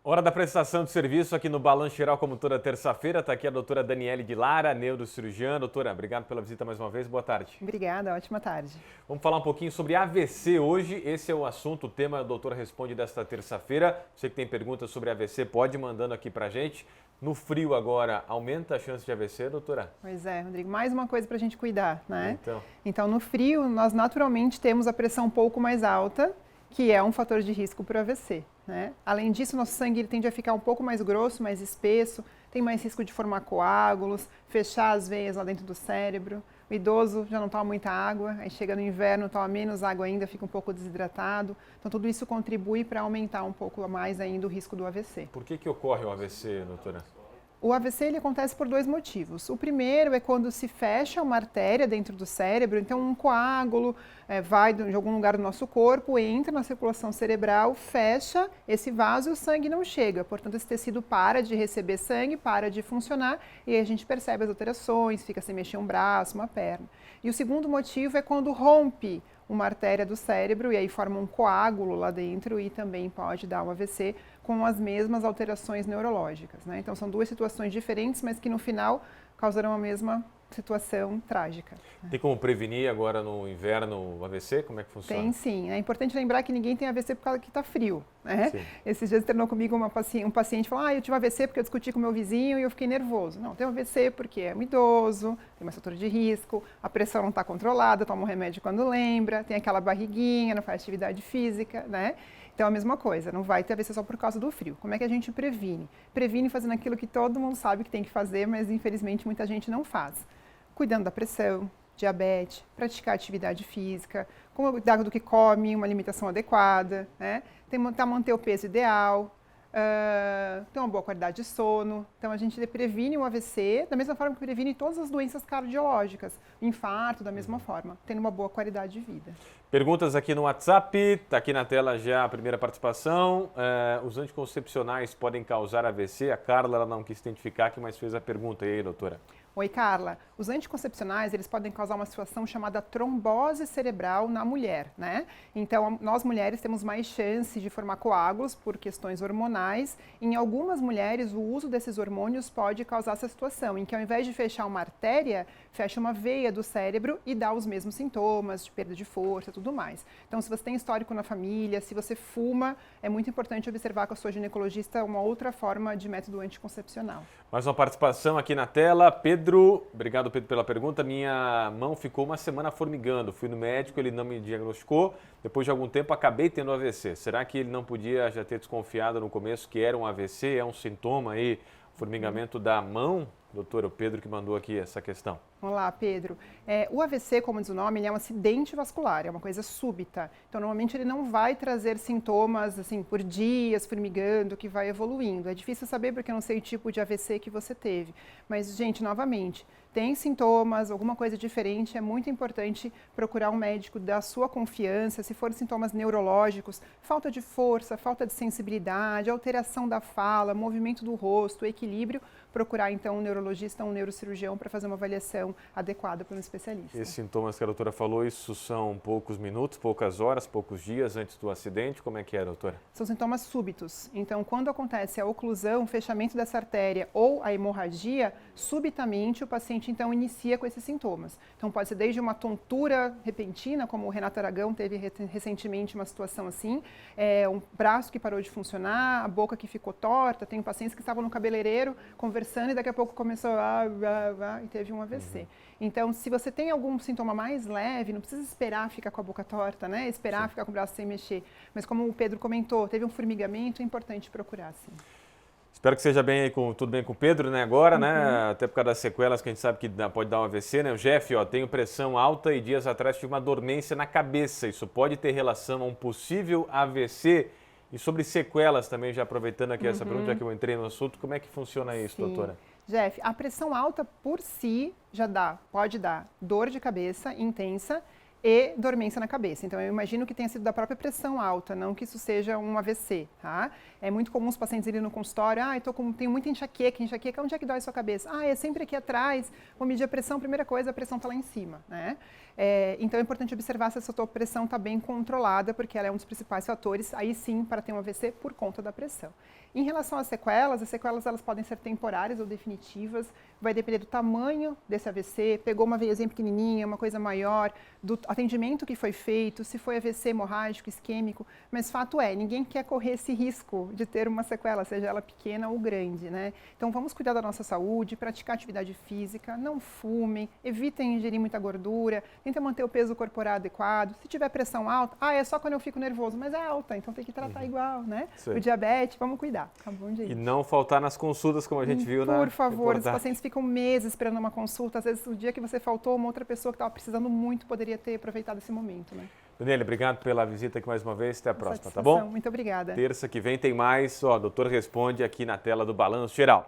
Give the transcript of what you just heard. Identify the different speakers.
Speaker 1: Hora da prestação de serviço aqui no Balanço Geral, como toda terça-feira. Está aqui a doutora Daniele de Lara, neurocirurgiã. Doutora, obrigado pela visita mais uma vez. Boa tarde.
Speaker 2: Obrigada, ótima tarde.
Speaker 1: Vamos falar um pouquinho sobre AVC hoje. Esse é o assunto, o tema, a doutora responde desta terça-feira. Você que tem perguntas sobre AVC, pode ir mandando aqui pra gente. No frio agora, aumenta a chance de AVC, doutora?
Speaker 2: Pois é, Rodrigo, mais uma coisa para a gente cuidar, né?
Speaker 1: Então,
Speaker 2: no frio, nós naturalmente temos a pressão um pouco mais alta, que é um fator de risco para o AVC. Né? Além disso, nosso sangue ele tende a ficar um pouco mais grosso, mais espesso, tem mais risco de formar coágulos, fechar as veias lá dentro do cérebro. O idoso já não toma muita água, aí chega no inverno, toma menos água ainda, fica um pouco desidratado. Então, tudo isso contribui para aumentar um pouco mais ainda o risco do AVC.
Speaker 1: Por que ocorre o AVC, doutora?
Speaker 2: O AVC ele acontece por dois motivos. O primeiro é quando se fecha uma artéria dentro do cérebro, então um coágulo vai de algum lugar do nosso corpo, entra na circulação cerebral, fecha esse vaso e o sangue não chega. Portanto, esse tecido para de receber sangue, para de funcionar e aí a gente percebe as alterações, fica sem mexer um braço, uma perna. E o segundo motivo é quando rompe uma artéria do cérebro e aí forma um coágulo lá dentro e também pode dar um AVC com as mesmas alterações neurológicas, né? Então são duas situações diferentes, mas que no final causarão a mesma situação trágica.
Speaker 1: Tem como prevenir agora no inverno o AVC? Como é que funciona?
Speaker 2: Tem sim. É importante lembrar que ninguém tem AVC por causa que está frio. Né? Esses dias internou comigo um paciente falou: eu tive AVC porque eu discuti com meu vizinho e eu fiquei nervoso. Não, tem AVC porque é um idoso, tem mais fator de risco, a pressão não está controlada, toma um remédio quando lembra, tem aquela barriguinha, não faz atividade física, né? Então, a mesma coisa, não vai ter AVC só por causa do frio. Como é que a gente previne? Previne fazendo aquilo que todo mundo sabe que tem que fazer, mas infelizmente muita gente não faz. Cuidando da pressão, diabetes, praticar atividade física, cuidar do que come, uma alimentação adequada, né? Tentar manter o peso ideal, ter uma boa qualidade de sono. Então, a gente previne o AVC da mesma forma que previne todas as doenças cardiológicas, infarto da mesma forma, tendo uma boa qualidade de vida.
Speaker 1: Perguntas aqui no WhatsApp, está aqui na tela já a primeira participação. Os anticoncepcionais podem causar AVC? A Carla ela não quis identificar aqui, mas fez a pergunta. E aí, doutora?
Speaker 2: Oi, Carla. Os anticoncepcionais, eles podem causar uma situação chamada trombose cerebral na mulher, né? Então, nós mulheres temos mais chance de formar coágulos por questões hormonais. Em algumas mulheres, o uso desses hormônios pode causar essa situação, em que ao invés de fechar uma artéria, fecha uma veia do cérebro e dá os mesmos sintomas de perda de força, tudo mais. Então, se você tem histórico na família, se você fuma, é muito importante observar com a sua ginecologista uma outra forma de método anticoncepcional.
Speaker 1: Mais uma participação aqui na tela. Pedro, obrigado Pedro pela pergunta. Minha mão ficou uma semana formigando. Fui no médico, ele não me diagnosticou. Depois de algum tempo acabei tendo AVC. Será que ele não podia já ter desconfiado no começo que era um AVC? É um sintoma aí, formigamento da mão? Doutor, o Pedro que mandou aqui essa questão.
Speaker 2: Olá, Pedro. O AVC, como diz o nome, ele é um acidente vascular, é uma coisa súbita. Então, normalmente ele não vai trazer sintomas assim por dias, formigando, que vai evoluindo. É difícil saber porque eu não sei o tipo de AVC que você teve. Mas, gente, novamente, tem sintomas, alguma coisa diferente, é muito importante procurar um médico da sua confiança. Se for sintomas neurológicos, falta de força, falta de sensibilidade, alteração da fala, movimento do rosto, equilíbrio, procurar então um neurologista, um neurocirurgião para fazer uma avaliação adequada para um especialista.
Speaker 1: Esses sintomas que a doutora falou, isso são poucos minutos, poucas horas, poucos dias antes do acidente? Como é que é, doutora?
Speaker 2: São sintomas súbitos. Então, quando acontece a oclusão, o fechamento dessa artéria ou a hemorragia, subitamente o paciente então inicia com esses sintomas. Então, pode ser desde uma tontura repentina, como o Renato Aragão teve recentemente uma situação assim, um braço que parou de funcionar, a boca que ficou torta. Tenho pacientes que estavam no cabeleireiro conversando e daqui a pouco começou e teve um AVC. Então, se você tem algum sintoma mais leve, não precisa esperar ficar com a boca torta, né? Esperar ficar com o braço sem mexer. Mas como o Pedro comentou, teve um formigamento, é importante procurar, sim.
Speaker 1: Espero que seja bem aí tudo bem com o Pedro, né? Agora, né? Até por causa das sequelas que a gente sabe que pode dar um AVC, né? O Jeff, tenho pressão alta e dias atrás tive uma dormência na cabeça. Isso pode ter relação a um possível AVC? E sobre sequelas também, já aproveitando aqui essa pergunta, já que eu entrei no assunto, como é que funciona isso, doutora?
Speaker 2: Jeff, a pressão alta por si já pode dar dor de cabeça intensa e dormência na cabeça. Então, eu imagino que tenha sido da própria pressão alta, não que isso seja um AVC, tá? É muito comum os pacientes irem no consultório, tenho muita enxaqueca, onde é que dói a sua cabeça? É sempre aqui atrás, vou medir a pressão, primeira coisa, a pressão está lá em cima, né? Então, é importante observar se essa tua pressão está bem controlada, porque ela é um dos principais fatores, aí sim, para ter um AVC por conta da pressão. Em relação às sequelas elas podem ser temporárias ou definitivas, vai depender do tamanho desse AVC, pegou uma veiazinha pequenininha, uma coisa maior, do atendimento que foi feito, se foi AVC hemorrágico, isquêmico, mas fato é, ninguém quer correr esse risco de ter uma sequela, seja ela pequena ou grande, né? Então vamos cuidar da nossa saúde, praticar atividade física, não fumem, evitem ingerir muita gordura, tentem manter o peso corporal adequado, se tiver pressão alta, é só quando eu fico nervoso, mas é alta, então tem que tratar igual, né? O diabetes, vamos cuidar, tá bom, gente?
Speaker 1: E não faltar nas consultas, como a gente viu na
Speaker 2: Por favor, os pacientes ficam meses esperando uma consulta, às vezes o dia que você faltou, uma outra pessoa que estava precisando muito poderia ter aproveitado esse momento, né?
Speaker 1: Daniele, obrigado pela visita aqui mais uma vez, até a próxima, tá bom?
Speaker 2: Muito obrigada.
Speaker 1: Terça que vem tem mais, Doutor Responde aqui na tela do Balanço Geral.